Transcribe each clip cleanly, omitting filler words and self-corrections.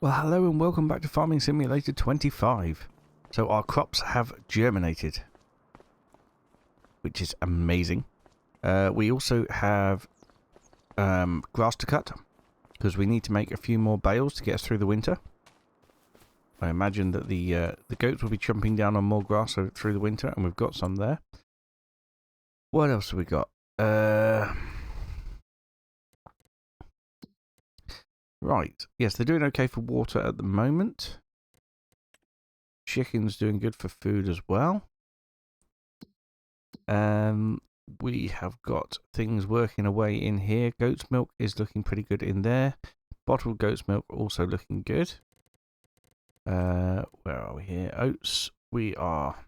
Well, hello and welcome back to Farming Simulator 25. So our crops have germinated, which is amazing. We also have grass to cut, because we need to make a few more bales to get us through the winter. I imagine that the goats will be chomping down on more grass through the winter, and we've got some there. What else have we got? Right, yes, they're doing okay for water at the moment. Chicken's doing good for food as well. We have got things working away in here. Goat's milk is looking pretty good in there. Bottled goat's milk also looking good. Where are we here? Oats. We are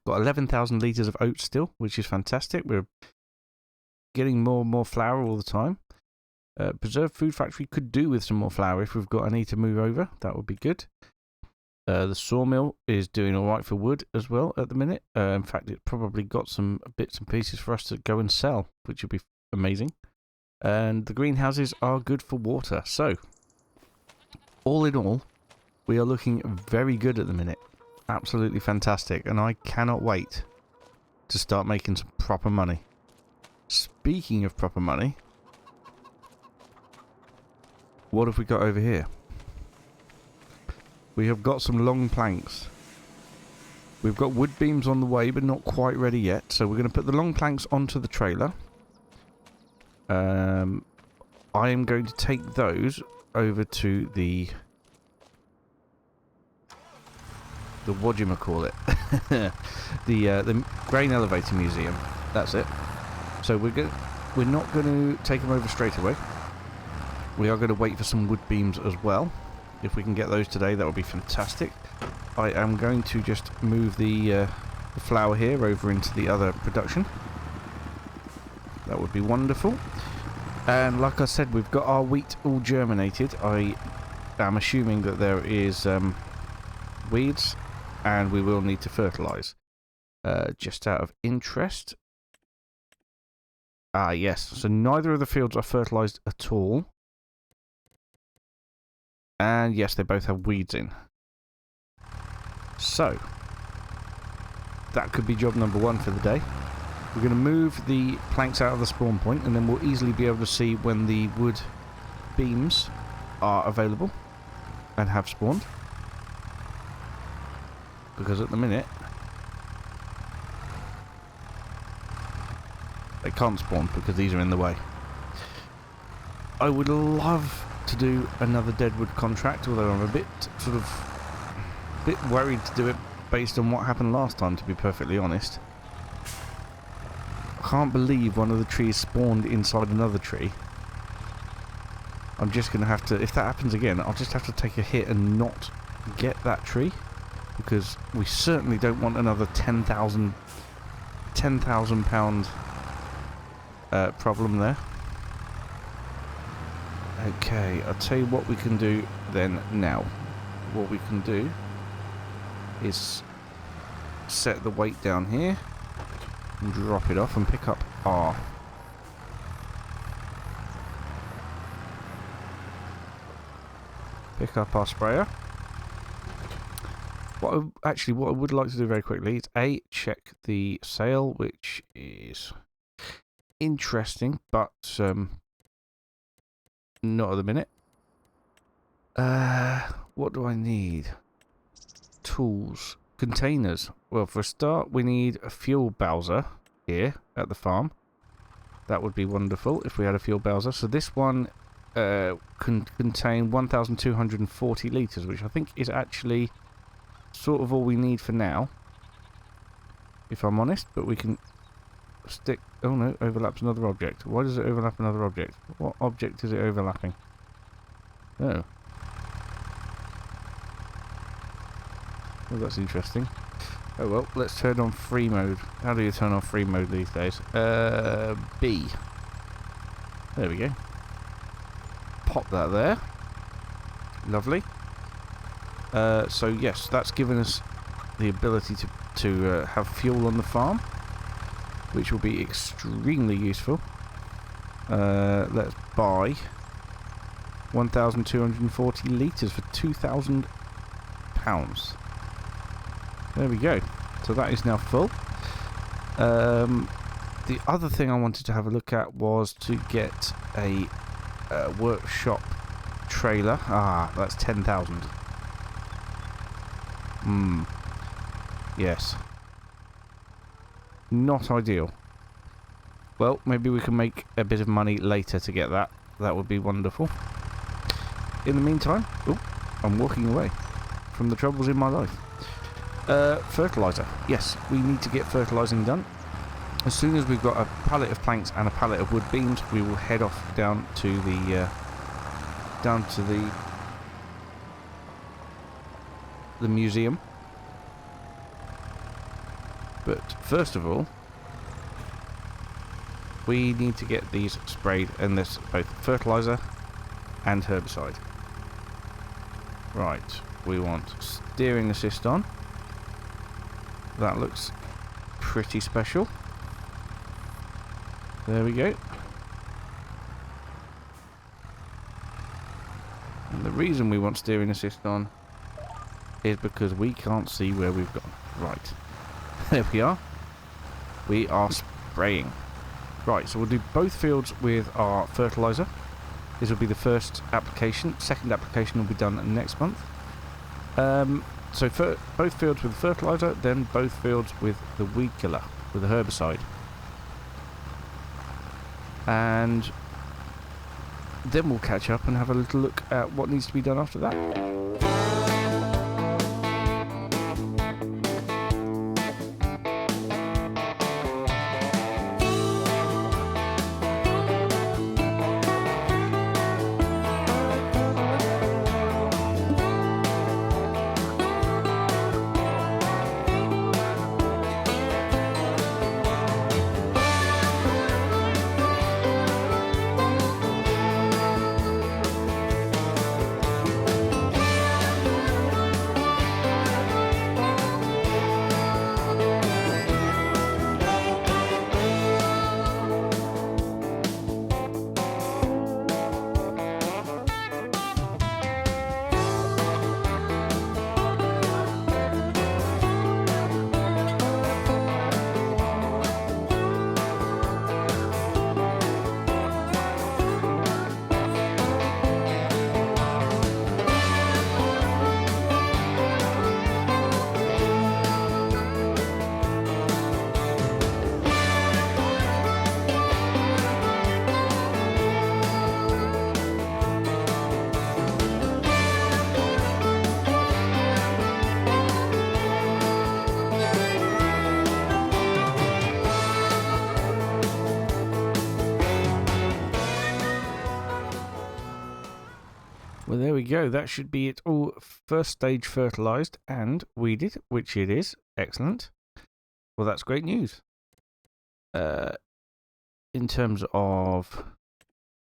got 11,000 litres of oats still, which is fantastic. We're getting more and more flour all the time. Preserved food factory could do with some more flour if we've got any to move over. That would be good. The sawmill is doing alright for wood as well at the minute. In fact, it probably got some bits and pieces for us to go and sell, which would be amazing. And the greenhouses are good for water. So, all in all, we are looking very good at the minute. Absolutely fantastic. And I cannot wait to start making some proper money. Speaking of proper money, what have we got over here? We have got some long planks. We've got wood beams on the way, but not quite ready yet. So we're going to put the long planks onto the trailer. I am going to take those over to the whatchamacallit, the grain elevator museum. That's it. So we're not going to take them over straight away. We are going to wait for some wood beams as well. If we can get those today, that would be fantastic. I am going to just move the flour here over into the other production. That would be wonderful. And like I said, we've got our wheat all germinated. I am assuming that there is weeds, and we will need to fertilise. Just out of interest. Ah, yes. So neither of the fields are fertilised at all. And yes, they both have weeds in. So, that could be job number one for the day. We're going to move the planks out of the spawn point, and then we'll easily be able to see when the wood beams are available and have spawned. Because at the minute, they can't spawn because these are in the way. I would love to do another deadwood contract, although I'm a bit worried to do it based on what happened last time, to be perfectly honest. I can't believe one of the trees spawned inside another tree. I'm just going to have to, if that happens again, I'll just have to take a hit and not get that tree, because we certainly don't want another 10,000 pound problem there. Okay, I'll tell you what we can do then now. What we can do is set the weight down here and drop it off and pick up our sprayer. What I would like to do very quickly is check the sale, which is interesting, but not at the minute. What do I need? Tools. Containers. Well, for a start, we need a fuel bowser here at the farm. That would be wonderful if we had a fuel bowser. So this one can contain 1,240 litres, which I think is actually sort of all we need for now, if I'm honest. But we can stick... Oh no, overlaps another object. Why does it overlap another object? What object is it overlapping? Oh. Well, that's interesting. Oh well, let's turn on free mode. How do you turn on free mode these days? B. There we go. Pop that there. Lovely. So yes, that's given us the ability to have fuel on the farm, which will be extremely useful. Let's buy 1,240 litres for £2,000. There we go. So that is now full. The other thing I wanted to have a look at was to get a workshop trailer. Ah, that's 10,000. Yes. Not ideal. Well, maybe we can make a bit of money later to get that. That would be wonderful. In the meantime, I'm walking away from the troubles in my life. Fertiliser. Yes, we need to get fertilising done. As soon as we've got a pallet of planks and a pallet of wood beams, we will head off down to the museum. But first of all, we need to get these sprayed, and there's both fertiliser and herbicide. Right, we want steering assist on. That looks pretty special. There we go. And the reason we want steering assist on is because we can't see where we've gone. Right. There we are. We are spraying. Right, so we'll do both fields with our fertiliser. This will be the first application. Second application will be done next month. So both fields with fertiliser, then both fields with the weed killer, with the herbicide. And then we'll catch up and have a little look at what needs to be done after that. Well, there we go. That should be it all first stage fertilised and weeded, which it is. Excellent. Well, that's great news. In terms of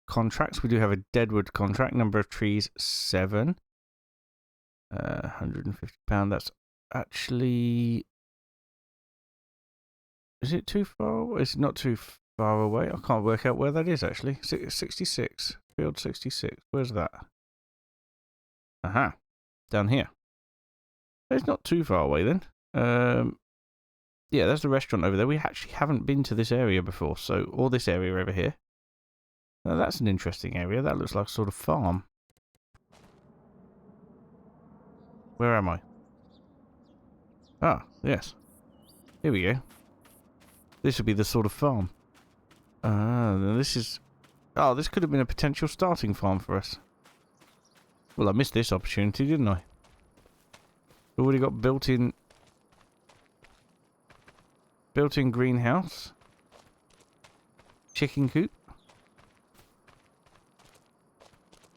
contracts, we do have a deadwood contract. Number of trees, 7. £150. That's actually... Is it too far away? It's not too far away. I can't work out where that is, actually. 66. Field 66. Where's that? Aha. Down here. It's not too far away, then. Yeah, there's the restaurant over there. We actually haven't been to this area before, so... Or this area over here. Now, that's an interesting area. That looks like a sort of farm. Where am I? Ah, yes. Here we go. This would be the sort of farm. This is... Oh, this could have been a potential starting farm for us. Well, I missed this opportunity, didn't I? Already got built-in greenhouse. Chicken coop.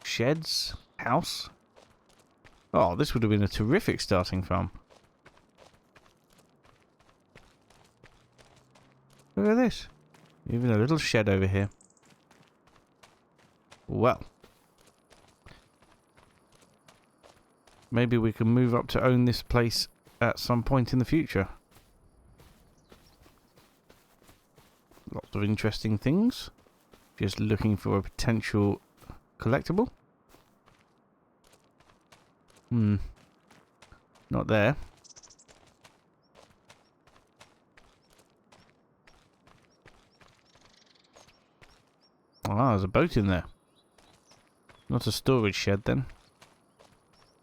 Sheds. House. Oh, this would have been a terrific starting farm. Look at this. Even a little shed over here. Well. Maybe we can move up to own this place at some point in the future. Lots of interesting things. Just looking for a potential collectible. Not there. Ah, there's a boat in there. Not a storage shed then.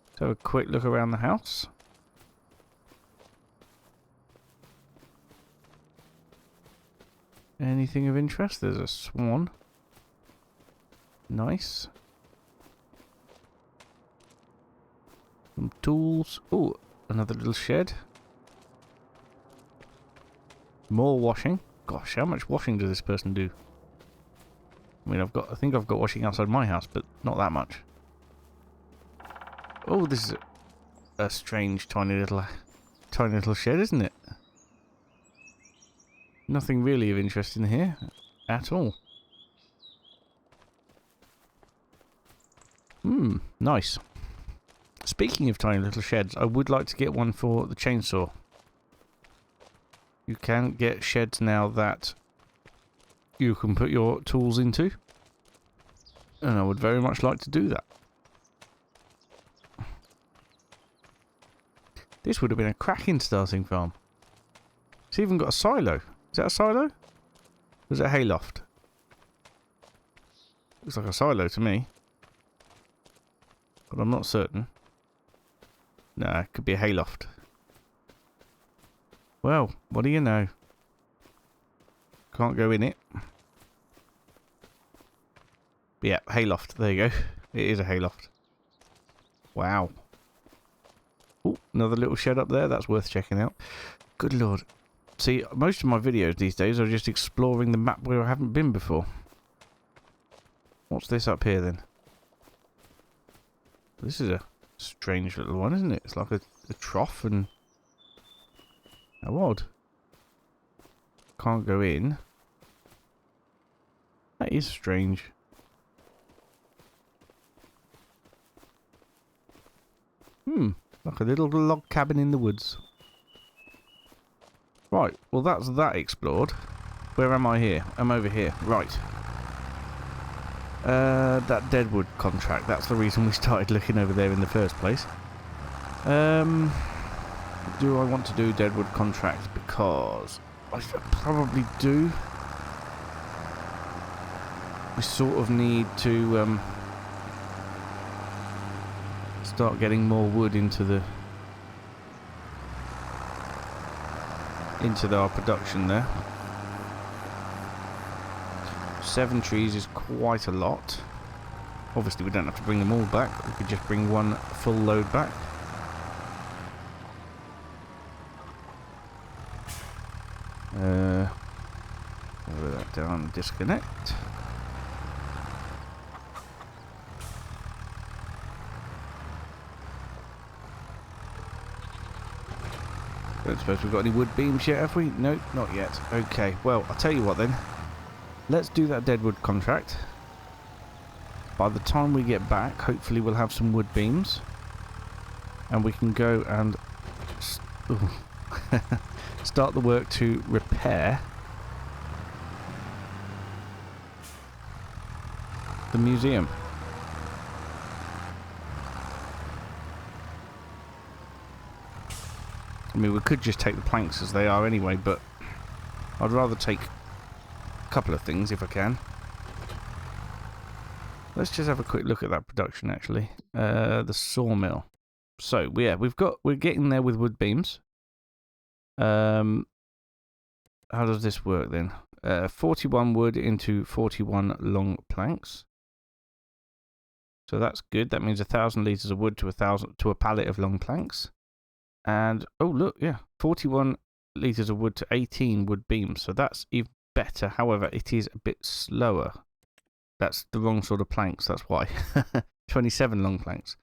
Let's have a quick look around the house. Anything of interest? There's a swan. Nice. Some tools. Oh, another little shed. More washing. Gosh, how much washing does this person do? I mean, I think I've got washing outside my house, but not that much. Oh, this is a strange, tiny little shed, isn't it? Nothing really of interest in here at all. Nice. Speaking of tiny little sheds, I would like to get one for the chainsaw. You can get sheds now that you can put your tools into, and I would very much like to do that. This would have been a cracking starting farm. It's even got a silo. Is that a silo? Or is it a hayloft? Looks like a silo to me, but I'm not certain. No, it could be a hayloft. Well, what do you know? Can't go in it. But yeah, hayloft. There you go. It is a hayloft. Wow. Oh, another little shed up there. That's worth checking out. Good lord. See, most of my videos these days are just exploring the map where I haven't been before. What's this up here then? This is a strange little one, isn't it? It's like a trough and... How odd. Can't go in. That is strange. Like a little log cabin in the woods. Right, well that's that explored. Where am I here? I'm over here. Right. That Deadwood contract. That's the reason we started looking over there in the first place. Do I want to do Deadwood contract? Because I probably do. We sort of need to start getting more wood into our production there. 7 trees is quite a lot. Obviously we don't have to bring them all back. We could just bring one full load back. Lower that down and disconnect. Don't suppose we've got any wood beams yet, have we? No, not yet. Okay, well, I'll tell you what then. Let's do that Deadwood contract. By the time we get back, hopefully we'll have some wood beams. And we can go and start the work to repair the museum. I mean, we could just take the planks as they are anyway, but I'd rather take a couple of things if I can. Let's just have a quick look at that production, actually. The sawmill. So, yeah, we're getting there with wood beams. How does this work then? 41 wood into 41 long planks. So that's good. That means 1,000 litres of wood to a pallet of long planks. And, oh look, yeah, 41 litres of wood to 18 wood beams. So that's even better. However, it is a bit slower. That's the wrong sort of planks, that's why. 27 long planks.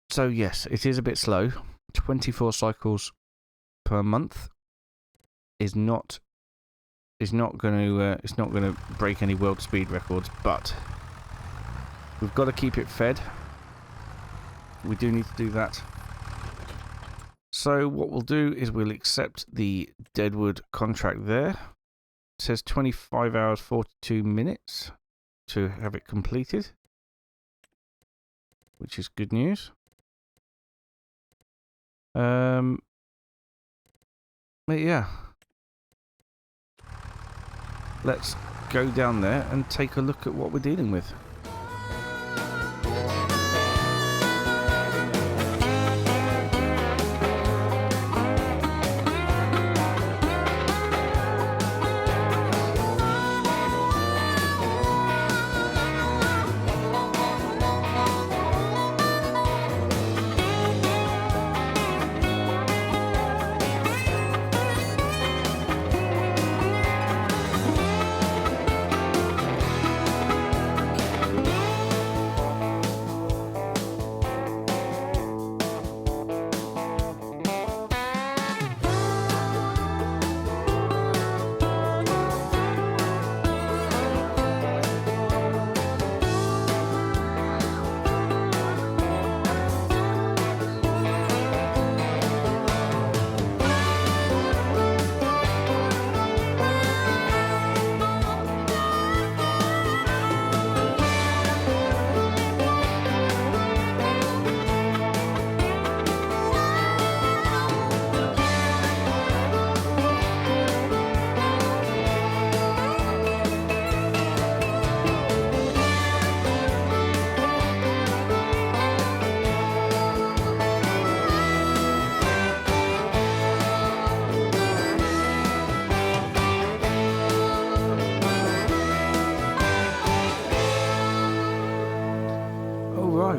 So yes, it is a bit slow. 24 cycles per month is not going to break any world speed records, but we've got to keep it fed. We do need to do that. So what we'll do is we'll accept the Deadwood contract there. It says 25 hours 42 minutes to have it completed. which is good news. But yeah, let's go down there and take a look at what we're dealing with.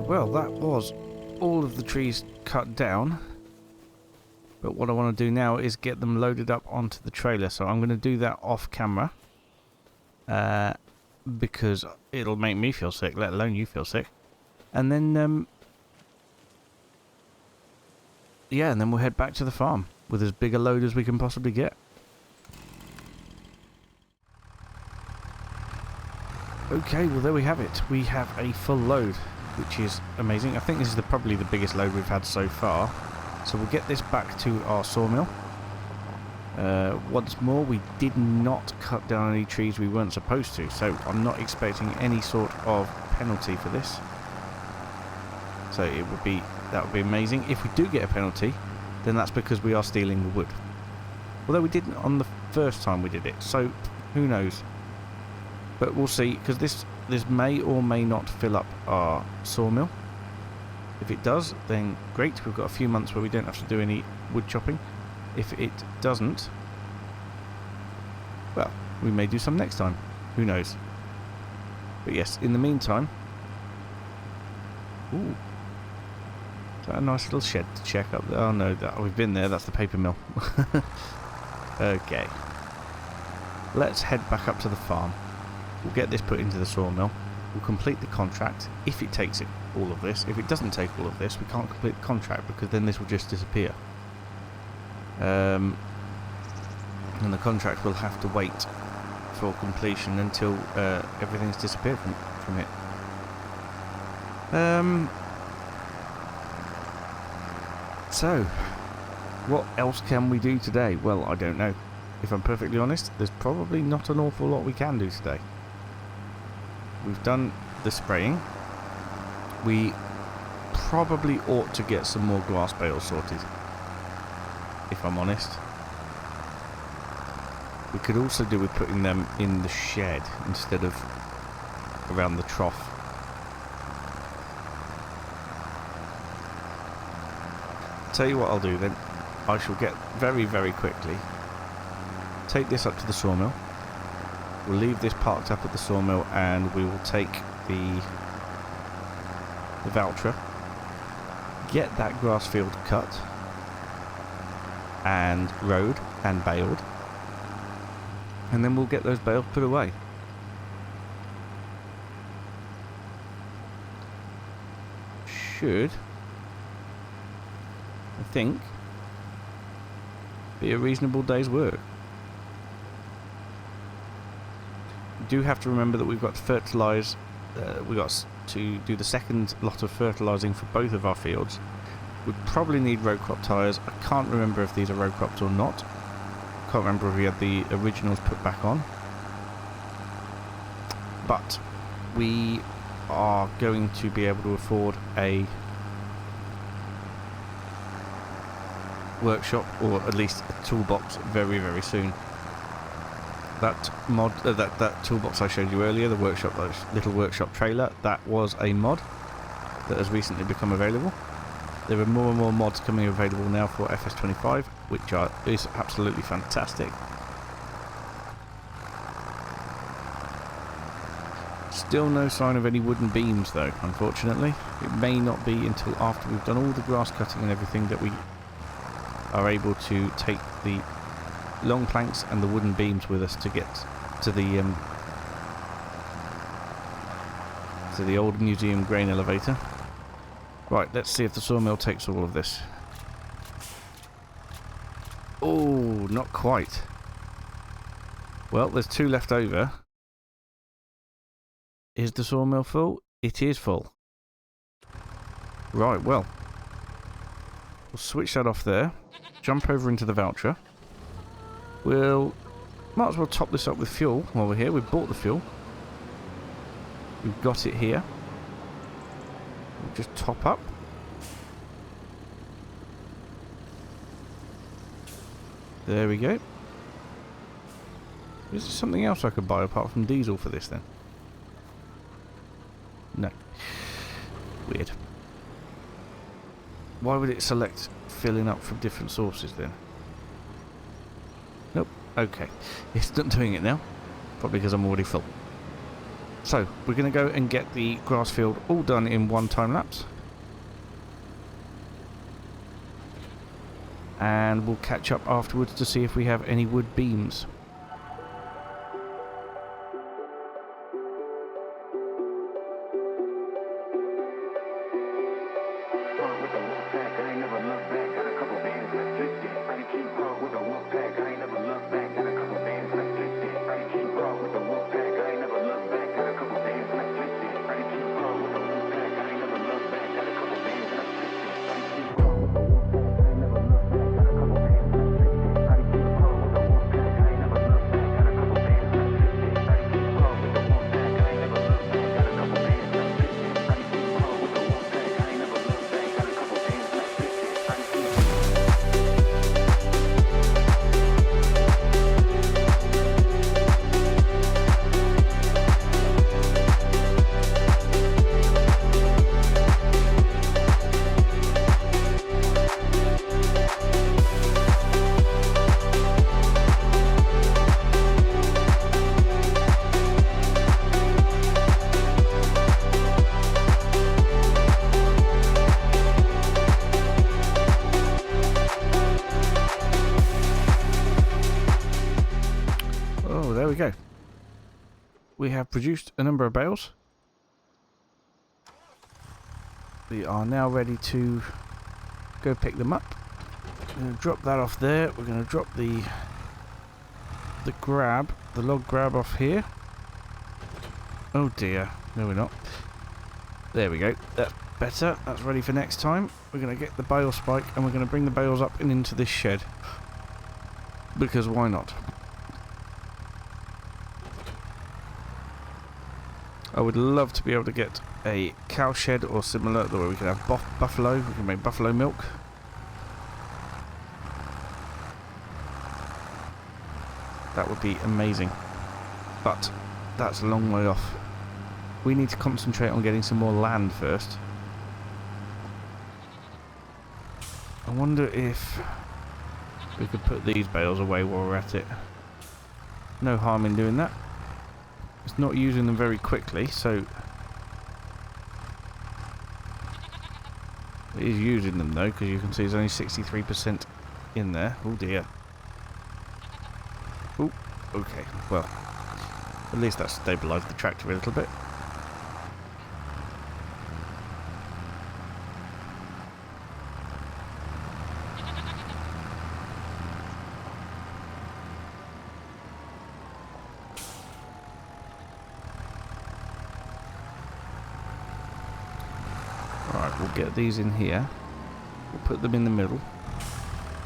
Well, that was all of the trees cut down, but what I want to do now is get them loaded up onto the trailer, so I'm going to do that off camera, because it'll make me feel sick, let alone you feel sick. And then yeah, and then we'll head back to the farm with as big a load as we can possibly get. Okay, well there we have it. We have a full load, which is amazing. I think this is probably the biggest load we've had so far. So we'll get this back to our sawmill. Once more, we did not cut down any trees we weren't supposed to, so I'm not expecting any sort of penalty for this. So that would be amazing. If we do get a penalty, then that's because we are stealing the wood. Although we didn't on the first time we did it, so who knows. But we'll see, because this may or may not fill up our sawmill. If it does, then great. We've got a few months where we don't have to do any wood chopping. If it doesn't, well, we may do some next time. Who knows? But yes, in the meantime... Ooh. Is that a nice little shed to check up there? Oh no, we've been there. That's the paper mill. Okay. Let's head back up to the farm. We'll get this put into the sawmill. We'll complete the contract if it takes all of this. If it doesn't take all of this, we can't complete the contract because then this will just disappear. And the contract will have to wait for completion until everything's disappeared from it. So, what else can we do today? Well, I don't know. If I'm perfectly honest, there's probably not an awful lot we can do today. We've done the spraying. We probably ought to get some more grass bales sorted, if I'm honest. We could also do with putting them in the shed instead of around the trough. Tell you what I'll do then. I shall get very, very quickly, take this up to the sawmill. We'll leave this parked up at the sawmill and we will take the voucher, get that grass field cut and rowed and baled, and then we'll get those bales put away. Should, I think, be a reasonable day's work. We do have to remember that we've got to fertilise, we've got to do the second lot of fertilising for both of our fields. We probably need row crop tyres. I can't remember if these are row crops or not. Can't remember if we had the originals put back on. But we are going to be able to afford a workshop, or at least a toolbox, very, very soon. That mod, that toolbox I showed you earlier, the workshop, that little workshop trailer, that was a mod that has recently become available. There are more and more mods coming available now for FS25, which is absolutely fantastic. Still no sign of any wooden beams though, unfortunately. It may not be until after we've done all the grass cutting and everything that we are able to take the long planks and the wooden beams with us to get to the old museum grain elevator. Right, let's see if the sawmill takes all of this. Oh, not quite. Well, there's 2 left over. Is the sawmill full? It is full. Right, well. We'll switch that off there. Jump over into the voucher. Might as well top this up with fuel while we're here. We've bought the fuel. We've got it here. We'll just top up. There we go. Is there something else I could buy apart from diesel for this then? No. Weird. Why would it select filling up from different sources then? Nope. Okay. It's not doing it now. Probably because I'm already full. So, we're going to go and get the grass field all done in one time lapse. And we'll catch up afterwards to see if we have any wood beams. There we go. We have produced a number of bales. We are now ready to go pick them up. We're going to drop that off there. We're going to drop the log grab off here. Oh dear. No, we're not. There we go. That's better. That's ready for next time. We're going to get the bale spike and we're going to bring the bales up and into this shed. Because why not? I would love to be able to get a cow shed or similar where we can have buffalo. We can make buffalo milk. That would be amazing. But that's a long way off. We need to concentrate on getting some more land first. I wonder if we could put these bales away while we're at it. No harm in doing that. It's not using them very quickly, so it is using them though, because you can see there's only 63% in there. Oh dear. Oh, okay. Well, at least that stabilised the tractor a little bit. Right, we'll get these in here. We'll put them in the middle.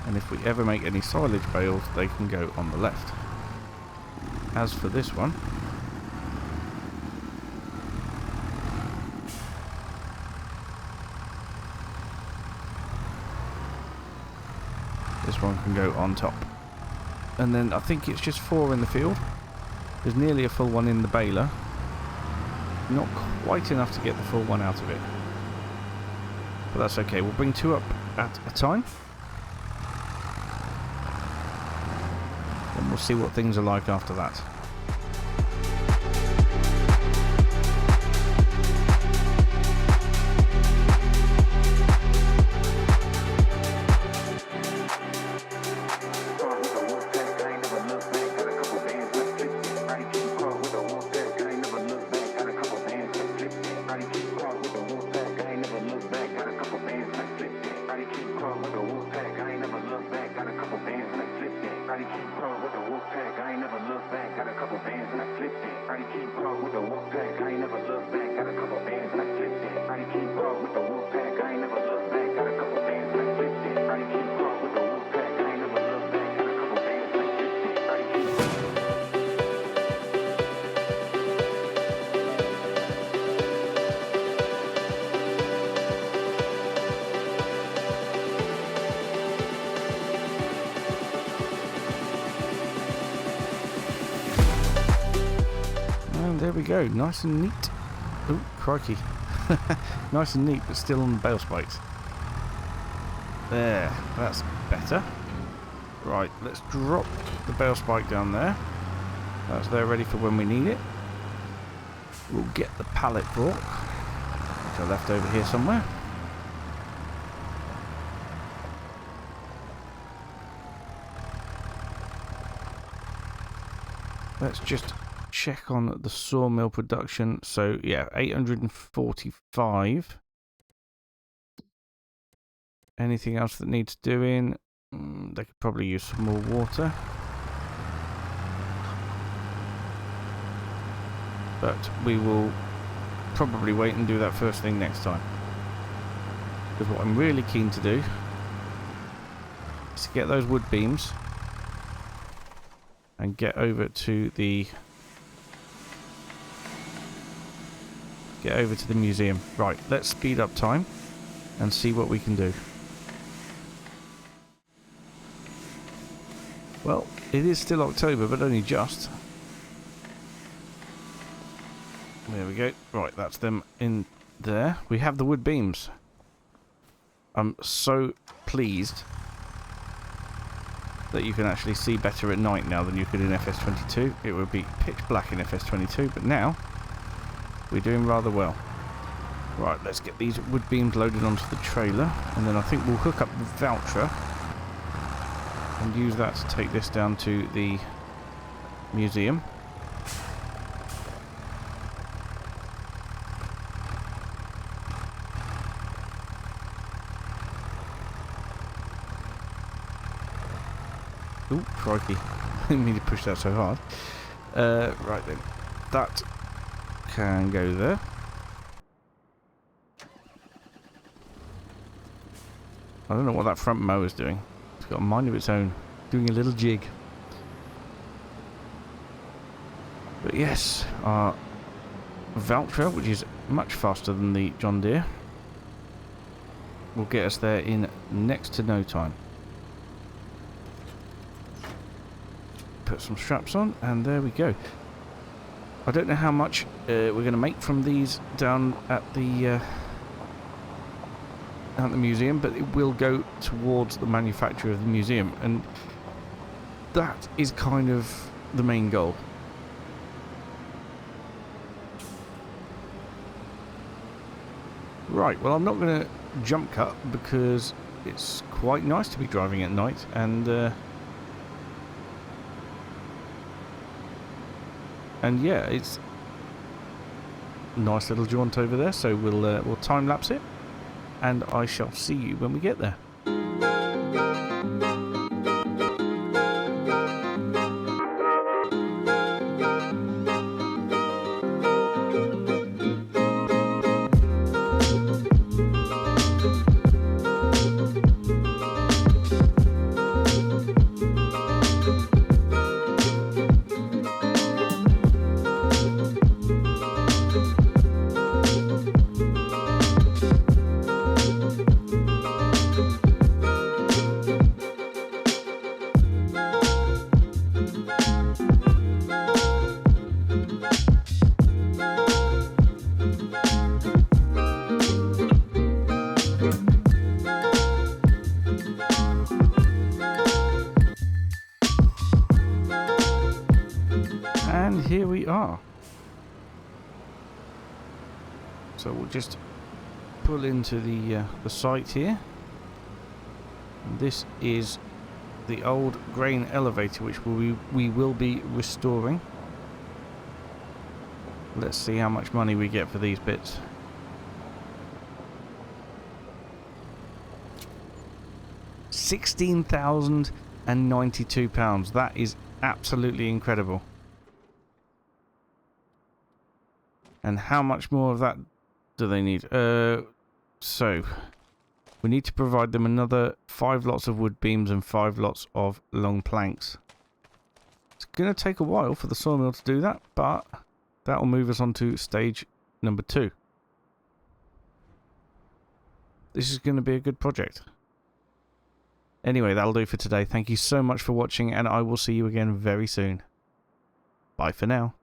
And if we ever make any silage bales, they can go on the left. As for this one, This one can go on top. And then I think it's just 4 in the field. There's nearly a full one in the baler. Not quite enough to get the full one out of it. But that's okay. We'll bring 2 up at a time. And we'll see what things are like after that. There we go, nice and neat. Oh, crikey. Nice and neat, but still on the bale spikes. There, that's better. Right, let's drop the bale spike down there. That's there ready for when we need it. We'll get the pallet fork, which I left over here somewhere. Let's just check on the sawmill production. So yeah, 845. Anything else that needs doing? They could probably use some more water, but we will probably wait and do that first thing next time, because what I'm really keen to do is to get those wood beams and get over to the museum. Right, let's speed up time and see what we can do. Well, it is still October, but only just. There we go. Right, that's them in there. We have the wood beams. I'm so pleased that you can actually see better at night now than you could in FS22. It would be pitch black in FS22, but now we're doing rather well. Right, let's get these wood beams loaded onto the trailer, and then I think we'll hook up the voucher and use that to take this down to the museum. Ooh, crikey. Didn't mean to push that so hard. Right then. That can go there. I don't know what that front mower's doing. It's got a mind of its own, doing a little jig. But yes, our voucher, which is much faster than the John Deere, will get us there in next to no time. Put some straps on, and there we go. I don't know how much we're going to make from these down at the museum, but it will go towards the manufacture of the museum, and that is kind of the main goal. Right, well, I'm not going to jump cut because it's quite nice to be driving at night, and yeah, it's a nice little jaunt over there, so we'll time lapse it, and I shall see you when we get there. And here we are. So we'll just pull into the site here. And this is the old grain elevator, which we will be restoring. Let's see how much money we get for these bits. £16,092. That is absolutely incredible. And how much more of that do they need? So we need to provide them another 5 lots of wood beams and 5 lots of long planks. It's going to take a while for the sawmill to do that, but that will move us on to stage number 2. This is going to be a good project. Anyway, that'll do for today. Thank you so much for watching, and I will see you again very soon. Bye for now.